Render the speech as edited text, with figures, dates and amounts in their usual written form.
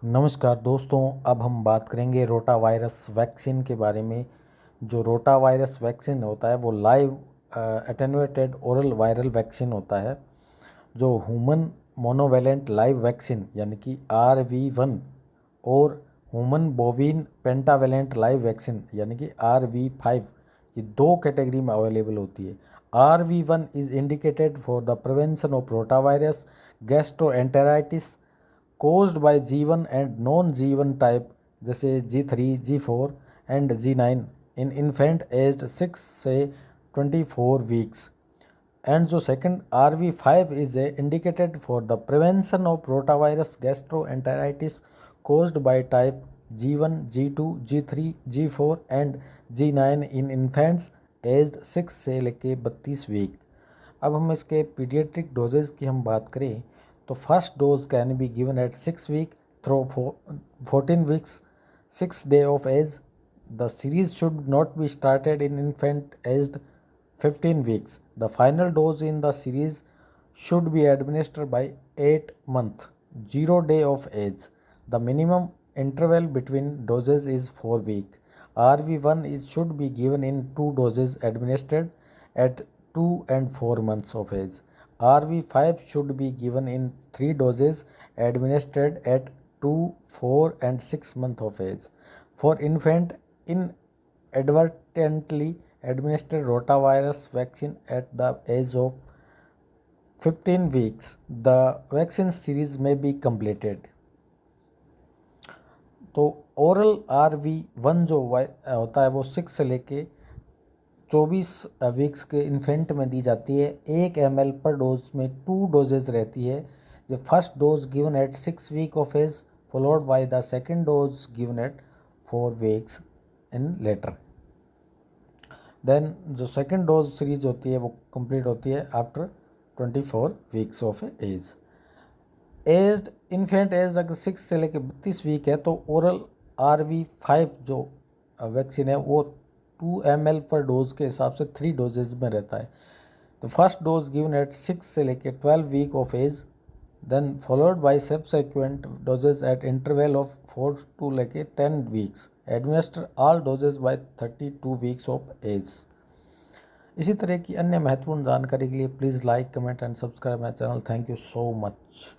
नमस्कार दोस्तों, अब हम बात करेंगे रोटा वायरस वैक्सीन के बारे में। जो रोटा वायरस वैक्सीन होता है वो live attenuated oral viral vaccine होता है। जो ह्यूमन मोनोवैलेंट लाइव वैक्सीन यानी कि RV1 और ह्यूमन बोविन पेंटावैलेंट लाइव वैक्सीन यानी कि RV5, ये दो कैटेगरी में अवेलेबल होती है। RV1 is indicated for the prevention of rota virus gastroenteritis caused by G1 and non-G1 type जैसे G3, G4 and G9 in infant aged 6 से 24 weeks। And जो second RV5 is indicated for the prevention of rotavirus gastroenteritis caused by type G1, G2, G3, G4 and G9 in infants aged 6 से लेके 32 week. अब हम इसके paediatric doses की हम बात करें तो first dose can be given at 6 week through 14 weeks 6 day of age। The series should not be started in infant aged 15 weeks। The final dose in the series should be administered by 8 month 0 day of age। The minimum interval between doses is 4 week। RV1 should be given in 2 doses administered at 2 and 4 months of age। RV5 should be given in 3 doses administered at 2, 4 and 6 months of age। For infant, inadvertently administered rotavirus vaccine at the age of 15 weeks, the vaccine series may be completed। तो oral RV1 जो होता है वो 6 से लेके 24 weeks के infant में दी जाती है। 1 ml पर डोज में 2 डोजेज रहती है। जो first dose given at 6 week of age followed by the second dose given at 4 weeks in later. Then जो सेकेंड डोज सीरीज होती है वो कंप्लीट होती है after 24 weeks of age. Age infant age अगर 6 से लेकर 32 वीक है तो ओरल RV5 जो वैक्सीन है वो 2 ml पर डोज के हिसाब से 3 डोजेज में रहता है। तो फर्स्ट डोज गिवन एट 6 से लेके 12 week of age, then followed by subsequent doses at interval of 4 to लेके 10 weeks. Administer all doses by 32 weeks of age. इसी तरह की अन्य महत्वपूर्ण जानकारी के लिए please like, comment and subscribe my channel. Thank you so much.